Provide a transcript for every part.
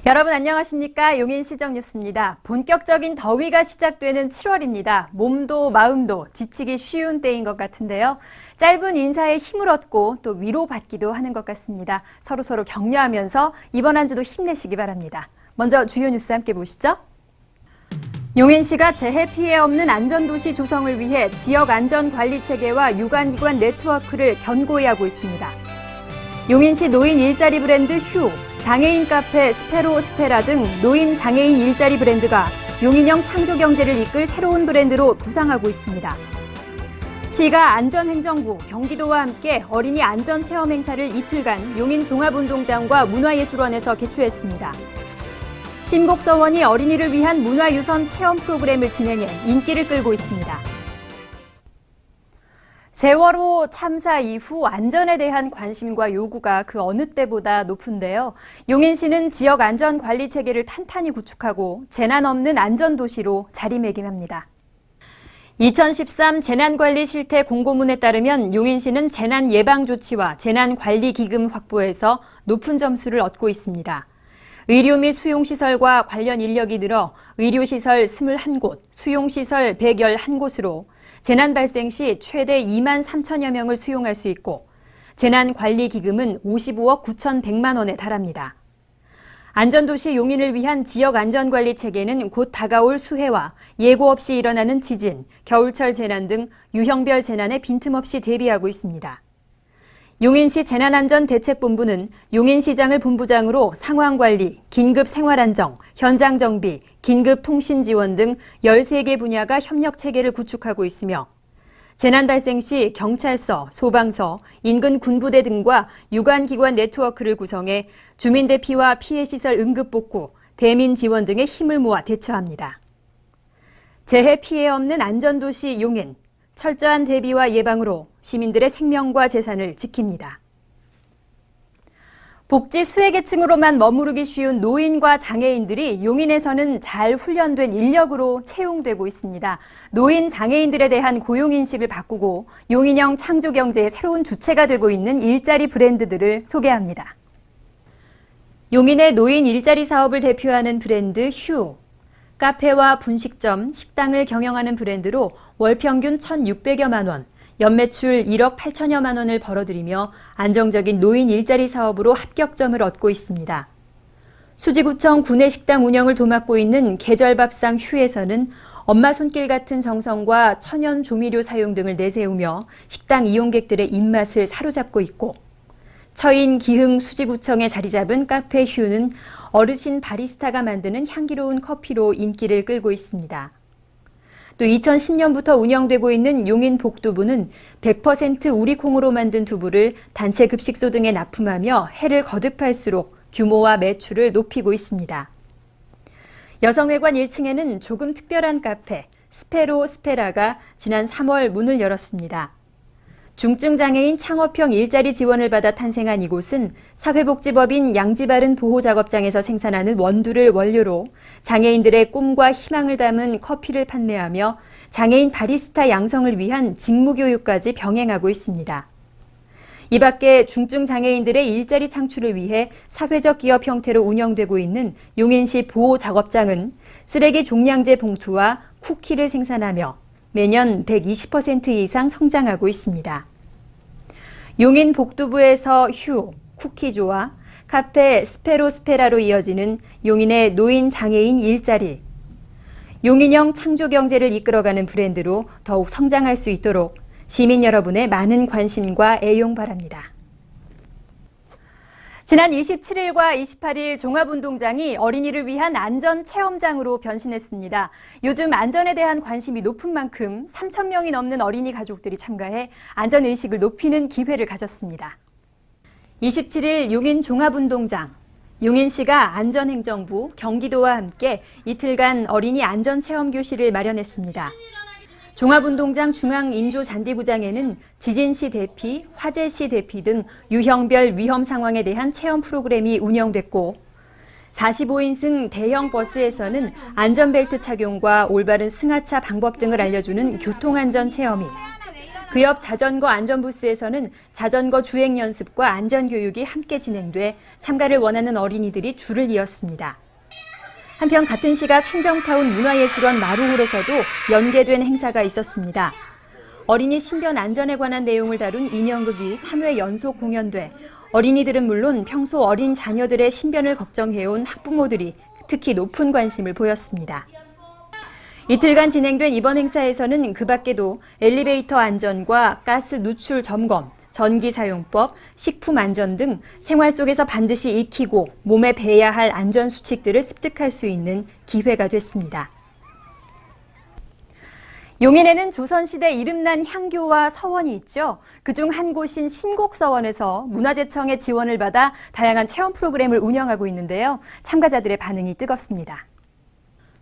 여러분 안녕하십니까? 용인시정 뉴스입니다. 본격적인 더위가 시작되는 7월입니다. 몸도 마음도 지치기 쉬운 때인 것 같은데요. 짧은 인사에 힘을 얻고 또 위로받기도 하는 것 같습니다. 서로 격려하면서 이번 한 주도 힘내시기 바랍니다. 먼저 주요 뉴스 함께 보시죠. 용인시가 재해 피해 없는 안전도시 조성을 위해 지역 안전관리체계와 유관기관 네트워크를 견고히 하고 있습니다. 용인시 노인 일자리 브랜드 휴, 장애인 카페 스페로스페라 등 노인 장애인 일자리 브랜드가 용인형 창조경제를 이끌 새로운 브랜드로 부상하고 있습니다. 시가 안전행정부, 경기도와 함께 어린이 안전체험 행사를 이틀간 용인 종합운동장과 문화예술원에서 개최했습니다. 심곡서원이 어린이를 위한 문화유선 체험 프로그램을 진행해 인기를 끌고 있습니다. 세월호 참사 이후 안전에 대한 관심과 요구가 그 어느 때보다 높은데요. 용인시는 지역 안전관리 체계를 탄탄히 구축하고 재난 없는 안전도시로 자리매김합니다. 2013 재난관리 실태 공고문에 따르면 용인시는 재난예방조치와 재난관리기금 확보에서 높은 점수를 얻고 있습니다. 의료 및 수용시설과 관련 인력이 늘어 의료시설 21곳, 수용시설 111곳으로 재난 발생 시 최대 2만 3천여 명을 수용할 수 있고 재난관리기금은 55억 9,100만 원에 달합니다. 안전도시 용인을 위한 지역 안전관리 체계는 곧 다가올 수해와 예고 없이 일어나는 지진, 겨울철 재난 등 유형별 재난에 빈틈없이 대비하고 있습니다. 용인시 재난안전대책본부는 용인시장을 본부장으로 상황관리, 긴급생활안정, 현장정비, 긴급통신지원 등 13개 분야가 협력체계를 구축하고 있으며 재난 발생 시 경찰서, 소방서, 인근 군부대 등과 유관기관 네트워크를 구성해 주민 대피와 피해시설 응급복구, 대민 지원 등의 힘을 모아 대처합니다. 재해 피해 없는 안전도시 용인, 철저한 대비와 예방으로 시민들의 생명과 재산을 지킵니다. 복지 수혜계층으로만 머무르기 쉬운 노인과 장애인들이 용인에서는 잘 훈련된 인력으로 채용되고 있습니다. 노인 장애인들에 대한 고용인식을 바꾸고 용인형 창조경제의 새로운 주체가 되고 있는 일자리 브랜드들을 소개합니다. 용인의 노인 일자리 사업을 대표하는 브랜드 휴. 카페와 분식점, 식당을 경영하는 브랜드로 월 평균 1,600여만 원, 연매출 1억 8천여만 원을 벌어들이며 안정적인 노인 일자리 사업으로 합격점을 얻고 있습니다. 수지구청 구내식당 운영을 도맡고 있는 계절밥상 휴에서는 엄마 손길 같은 정성과 천연 조미료 사용 등을 내세우며 식당 이용객들의 입맛을 사로잡고 있고 처인 기흥 수지구청에 자리 잡은 카페 휴는 어르신 바리스타가 만드는 향기로운 커피로 인기를 끌고 있습니다. 또 2010년부터 운영되고 있는 용인 복두부는 100% 우리콩으로 만든 두부를 단체 급식소 등에 납품하며 해를 거듭할수록 규모와 매출을 높이고 있습니다. 여성회관 1층에는 조금 특별한 카페 스페로스페라가 지난 3월 문을 열었습니다. 중증장애인 창업형 일자리 지원을 받아 탄생한 이곳은 사회복지법인 양지바른 보호작업장에서 생산하는 원두를 원료로 장애인들의 꿈과 희망을 담은 커피를 판매하며 장애인 바리스타 양성을 위한 직무교육까지 병행하고 있습니다. 이 밖에 중증장애인들의 일자리 창출을 위해 사회적 기업 형태로 운영되고 있는 용인시 보호작업장은 쓰레기 종량제 봉투와 쿠키를 생산하며 매년 120% 이상 성장하고 있습니다. 용인 복두부에서 휴, 쿠키조와 카페 스페로스페라로 이어지는 용인의 노인 장애인 일자리. 용인형 창조경제를 이끌어가는 브랜드로 더욱 성장할 수 있도록 시민 여러분의 많은 관심과 애용 바랍니다. 지난 27일과 28일 종합운동장이 어린이를 위한 안전체험장으로 변신했습니다. 요즘 안전에 대한 관심이 높은 만큼 3,000명이 넘는 어린이 가족들이 참가해 안전의식을 높이는 기회를 가졌습니다. 27일 용인 종합운동장, 용인시가 안전행정부, 경기도와 함께 이틀간 어린이 안전체험교실을 마련했습니다. 종합운동장 중앙인조잔디구장에는 지진시 대피, 화재시 대피 등 유형별 위험 상황에 대한 체험 프로그램이 운영됐고 45인승 대형 버스에서는 안전벨트 착용과 올바른 승하차 방법 등을 알려주는 교통안전 체험이 그 옆 자전거 안전부스에서는 자전거 주행 연습과 안전교육이 함께 진행돼 참가를 원하는 어린이들이 줄을 이었습니다. 한편 같은 시각 행정타운 문화예술원 마루홀에서도 연계된 행사가 있었습니다. 어린이 신변 안전에 관한 내용을 다룬 인형극이 3회 연속 공연돼 어린이들은 물론 평소 어린 자녀들의 신변을 걱정해온 학부모들이 특히 높은 관심을 보였습니다. 이틀간 진행된 이번 행사에서는 그 밖에도 엘리베이터 안전과 가스 누출 점검, 전기 사용법, 식품 안전 등 생활 속에서 반드시 익히고 몸에 배야 할 안전 수칙들을 습득할 수 있는 기회가 됐습니다. 용인에는 조선시대 이름난 향교와 서원이 있죠. 그중 한 곳인 신곡서원에서 문화재청의 지원을 받아 다양한 체험 프로그램을 운영하고 있는데요. 참가자들의 반응이 뜨겁습니다.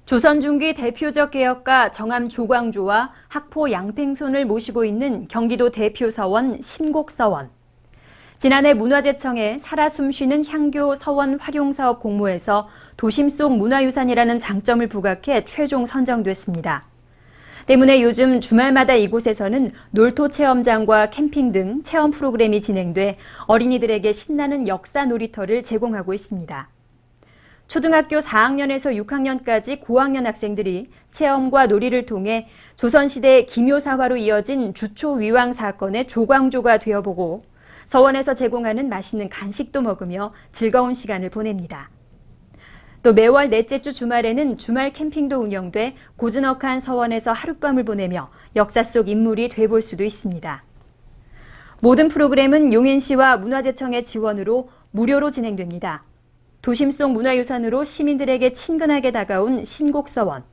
조선 중기 대표적 개혁가 정암 조광조와 학포 양팽손을 모시고 있는 경기도 대표 서원 신곡서원. 지난해 문화재청의 살아 숨쉬는 향교 서원 활용사업 공모에서 도심 속 문화유산이라는 장점을 부각해 최종 선정됐습니다. 때문에 요즘 주말마다 이곳에서는 놀토 체험장과 캠핑 등 체험 프로그램이 진행돼 어린이들에게 신나는 역사 놀이터를 제공하고 있습니다. 초등학교 4학년에서 6학년까지 고학년 학생들이 체험과 놀이를 통해 조선시대 기묘사화로 이어진 주초위왕 사건의 조광조가 되어보고 서원에서 제공하는 맛있는 간식도 먹으며 즐거운 시간을 보냅니다. 또 매월 넷째 주 주말에는 주말 캠핑도 운영돼 고즈넉한 서원에서 하룻밤을 보내며 역사 속 인물이 돼볼 수도 있습니다. 모든 프로그램은 용인시와 문화재청의 지원으로 무료로 진행됩니다. 도심 속 문화유산으로 시민들에게 친근하게 다가온 신곡서원,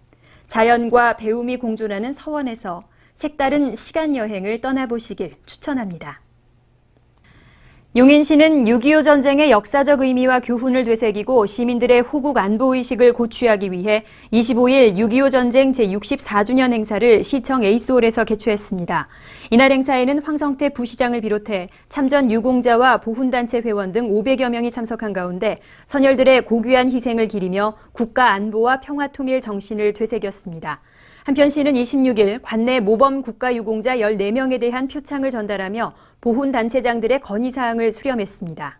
자연과 배움이 공존하는 서원에서 색다른 시간여행을 떠나보시길 추천합니다. 용인시는 6.25 전쟁의 역사적 의미와 교훈을 되새기고 시민들의 호국 안보의식을 고취하기 위해 25일 6.25 전쟁 제64주년 행사를 시청 에이스홀에서 개최했습니다. 이날 행사에는 황성태 부시장을 비롯해 참전 유공자와 보훈단체 회원 등 500여 명이 참석한 가운데 선열들의 고귀한 희생을 기리며 국가 안보와 평화통일 정신을 되새겼습니다. 한편 시는 26일 관내 모범 국가유공자 14명에 대한 표창을 전달하며 보훈단체장들의 건의사항을 수렴했습니다.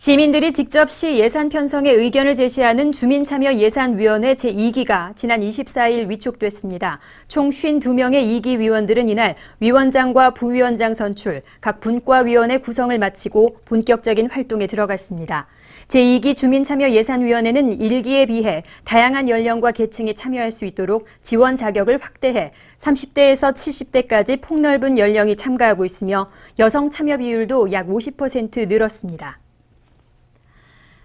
시민들이 직접 시 예산 편성에 의견을 제시하는 주민참여예산위원회 제2기가 지난 24일 위촉됐습니다. 총 52명의 2기 위원들은 이날 위원장과 부위원장 선출, 각 분과위원회 구성을 마치고 본격적인 활동에 들어갔습니다. 제2기 주민참여예산위원회는 1기에 비해 다양한 연령과 계층이 참여할 수 있도록 지원 자격을 확대해 30대에서 70대까지 폭넓은 연령이 참가하고 있으며 여성 참여 비율도 약 50% 늘었습니다.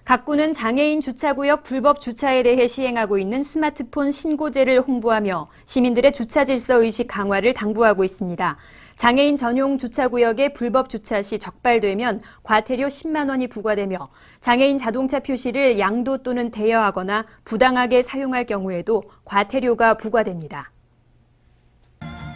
각 구는 장애인 주차구역 불법 주차에 대해 시행하고 있는 스마트폰 신고제를 홍보하며 시민들의 주차 질서 의식 강화를 당부하고 있습니다. 장애인 전용 주차구역에 불법 주차 시 적발되면 과태료 10만 원이 부과되며 장애인 자동차 표시를 양도 또는 대여하거나 부당하게 사용할 경우에도 과태료가 부과됩니다.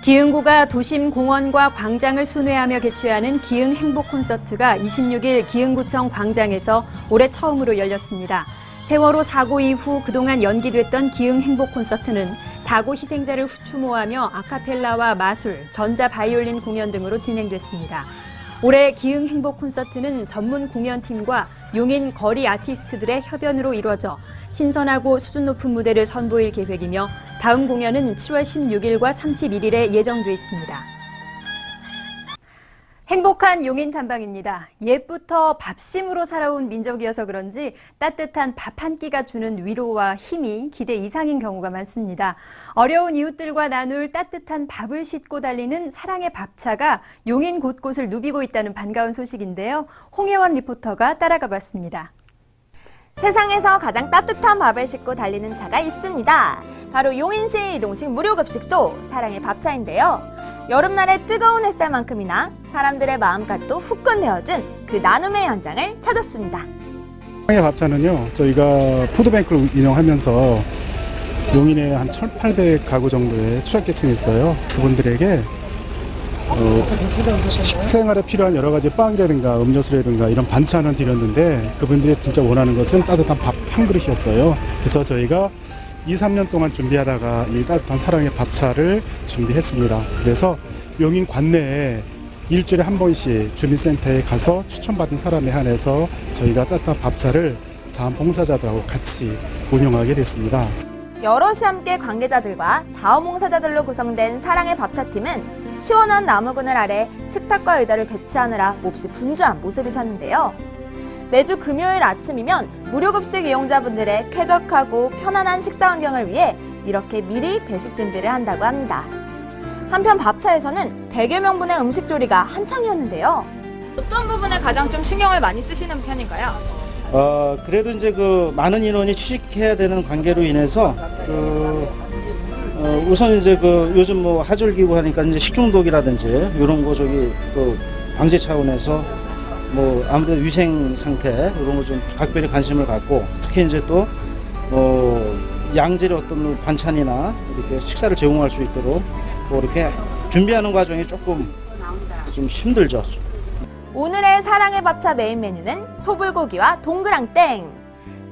기흥구가 도심 공원과 광장을 순회하며 개최하는 기흥 행복 콘서트가 26일 기흥구청 광장에서 올해 처음으로 열렸습니다. 세월호 사고 이후 그동안 연기됐던 기흥 행복 콘서트는 사고 희생자를 추모하며 아카펠라와 마술, 전자 바이올린 공연 등으로 진행됐습니다. 올해 기흥 행복 콘서트는 전문 공연팀과 용인 거리 아티스트들의 협연으로 이루어져 신선하고 수준 높은 무대를 선보일 계획이며 다음 공연은 7월 16일과 31일에 예정돼 있습니다. 행복한 용인 탐방입니다. 옛부터 밥심으로 살아온 민족이어서 그런지 따뜻한 밥 한 끼가 주는 위로와 힘이 기대 이상인 경우가 많습니다. 어려운 이웃들과 나눌 따뜻한 밥을 싣고 달리는 사랑의 밥차가 용인 곳곳을 누비고 있다는 반가운 소식인데요. 홍혜원 리포터가 따라가 봤습니다. 세상에서 가장 따뜻한 밥을 싣고 달리는 차가 있습니다. 바로 용인시 이동식 무료급식소 사랑의 밥차인데요. 여름날의 뜨거운 햇살만큼이나 사람들의 마음까지도 후끈 데워준 그 나눔의 현장을 찾았습니다. 사랑의 밥차는요, 저희가 푸드뱅크를 운영하면서 용인에 한 1,800 가구 정도의 취약계층이 있어요. 그분들에게 식생활에 필요한 여러 가지 빵이라든가 음료수라든가 이런 반찬을 드렸는데 그분들이 진짜 원하는 것은 따뜻한 밥 한 그릇이었어요. 그래서 저희가 2, 3년 동안 준비하다가 이 따뜻한 사랑의 밥차를 준비했습니다. 그래서 용인 관내에 일주일에 한 번씩 주민센터에 가서 추천받은 사람에 한해서 저희가 따뜻한 밥차를 자원봉사자들하고 같이 운영하게 됐습니다. 여럿이 함께 관계자들과 자원봉사자들로 구성된 사랑의 밥차팀은 시원한 나무 그늘 아래 식탁과 의자를 배치하느라 몹시 분주한 모습이셨는데요. 매주 금요일 아침이면 무료급식 이용자분들의 쾌적하고 편안한 식사 환경을 위해 이렇게 미리 배식 준비를 한다고 합니다. 한편 밥차에서는 100여 명분의 음식 조리가 한창이었는데요. 어떤 부분에 가장 좀 신경을 많이 쓰시는 편인가요? 그래도 이제 그 많은 인원이 취식해야 되는 관계로 인해서 우선 이제 그 요즘 뭐 하절기고 하니까 이제 식중독이라든지 이런 거 그 방지 차원에서 뭐 아무래도 위생 상태 이런 거 좀 각별히 관심을 갖고 특히 이제 또 양질의 어떤 반찬이나 이렇게 식사를 제공할 수 있도록 뭐 이렇게 준비하는 과정이 조금 좀 힘들죠. 오늘의 사랑의 밥차 메인 메뉴는 소불고기와 동그랑땡.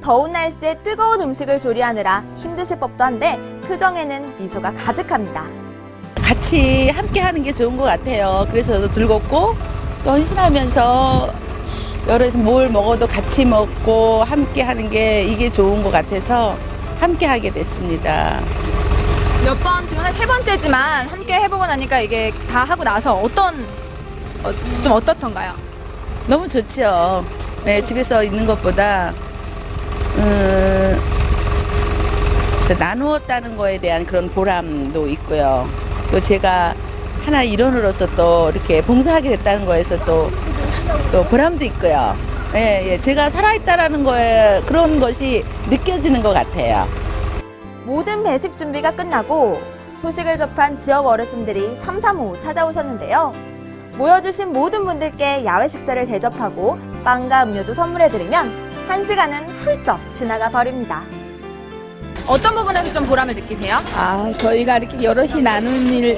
더운 날씨에 뜨거운 음식을 조리하느라 힘드실 법도 한데 표정에는 미소가 가득합니다. 같이 함께 하는 게 좋은 것 같아요. 그래서 저도 즐겁고 또 헌신하면서 여러에서 뭘 먹어도 같이 먹고 함께 하는 게 이게 좋은 것 같아서 함께 하게 됐습니다. 몇 번 지금 한 3번째지만 함께 해보고 나니까 이게 다 하고 나서 좀 어떻던가요? 너무 좋지요. 네, 집에서 있는 것보다 그래서 나누었다는 거에 대한 그런 보람도 있고요. 또 제가 하나 일원으로서 또 이렇게 봉사하게 됐다는 거에서 또 보람도 있고요. 예, 제가 살아있다라는 거에 그런 것이 느껴지는 것 같아요. 모든 배식 준비가 끝나고 소식을 접한 지역 어르신들이 삼삼오오 찾아오셨는데요. 모여주신 모든 분들께 야외 식사를 대접하고 빵과 음료도 선물해드리면 1시간은 훌쩍 지나가 버립니다. 어떤 부분에서 좀 보람을 느끼세요? 저희가 이렇게 여럿이 나눈 일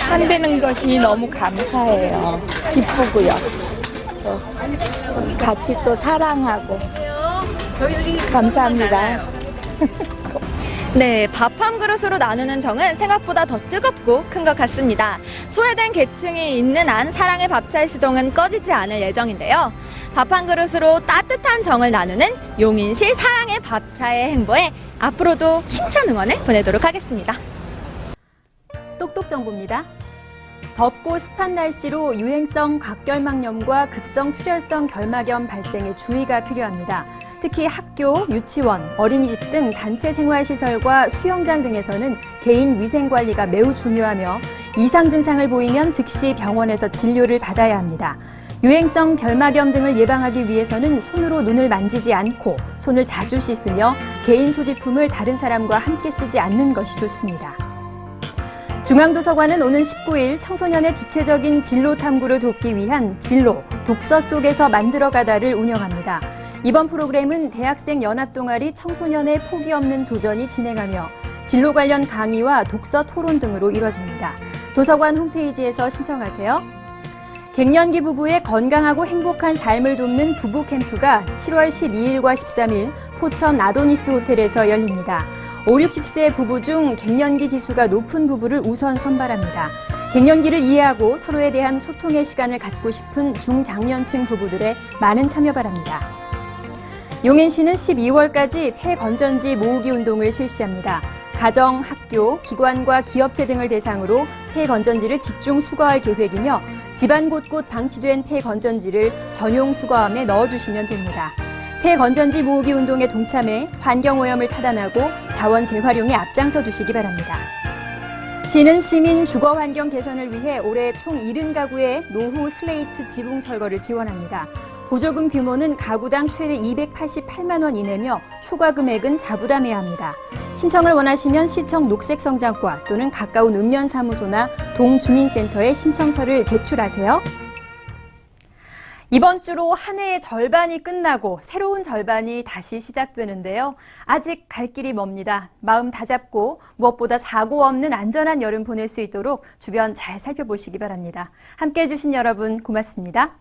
한다는 것이 너무 감사해요. 기쁘고요. 또 같이 또 사랑하고 감사합니다. 네, 밥 한 그릇으로 나누는 정은 생각보다 더 뜨겁고 큰 것 같습니다. 소외된 계층이 있는 한 사랑의 밥차의 시동은 꺼지지 않을 예정인데요. 밥 한 그릇으로 따뜻한 정을 나누는 용인시 사랑의 밥차의 행보에 앞으로도 힘찬 응원을 보내도록 하겠습니다. 똑똑 정보입니다. 덥고 습한 날씨로 유행성 각결막염과 급성 출혈성 결막염 발생에 주의가 필요합니다. 특히 학교, 유치원, 어린이집 등 단체 생활시설과 수영장 등에서는 개인 위생 관리가 매우 중요하며 이상 증상을 보이면 즉시 병원에서 진료를 받아야 합니다. 유행성 결막염 등을 예방하기 위해서는 손으로 눈을 만지지 않고 손을 자주 씻으며 개인 소지품을 다른 사람과 함께 쓰지 않는 것이 좋습니다. 중앙도서관은 오는 19일 청소년의 주체적인 진로 탐구를 돕기 위한 진로, 독서 속에서 만들어가다를 운영합니다. 이번 프로그램은 대학생 연합동아리 청소년의 포기 없는 도전이 진행하며 진로 관련 강의와 독서 토론 등으로 이뤄집니다. 도서관 홈페이지에서 신청하세요. 갱년기 부부의 건강하고 행복한 삶을 돕는 부부 캠프가 7월 12일과 13일 포천 아도니스 호텔에서 열립니다. 5, 60세 부부 중 갱년기 지수가 높은 부부를 우선 선발합니다. 갱년기를 이해하고 서로에 대한 소통의 시간을 갖고 싶은 중장년층 부부들의 많은 참여 바랍니다. 용인시는 12월까지 폐건전지 모으기 운동을 실시합니다. 가정, 학교, 기관과 기업체 등을 대상으로 폐건전지를 집중 수거할 계획이며 집안 곳곳 방치된 폐건전지를 전용 수거함에 넣어주시면 됩니다. 폐건전지 모으기 운동에 동참해 환경오염을 차단하고 자원 재활용에 앞장서 주시기 바랍니다. 시는 시민 주거 환경 개선을 위해 올해 총 70가구의 노후 슬레이트 지붕 철거를 지원합니다. 보조금 규모는 가구당 최대 288만 원 이내며 초과 금액은 자부담해야 합니다. 신청을 원하시면 시청 녹색성장과 또는 가까운 읍면사무소나 동주민센터에 신청서를 제출하세요. 이번 주로 한 해의 절반이 끝나고 새로운 절반이 다시 시작되는데요. 아직 갈 길이 멉니다. 마음 다잡고 무엇보다 사고 없는 안전한 여름 보낼 수 있도록 주변 잘 살펴보시기 바랍니다. 함께해 주신 여러분 고맙습니다.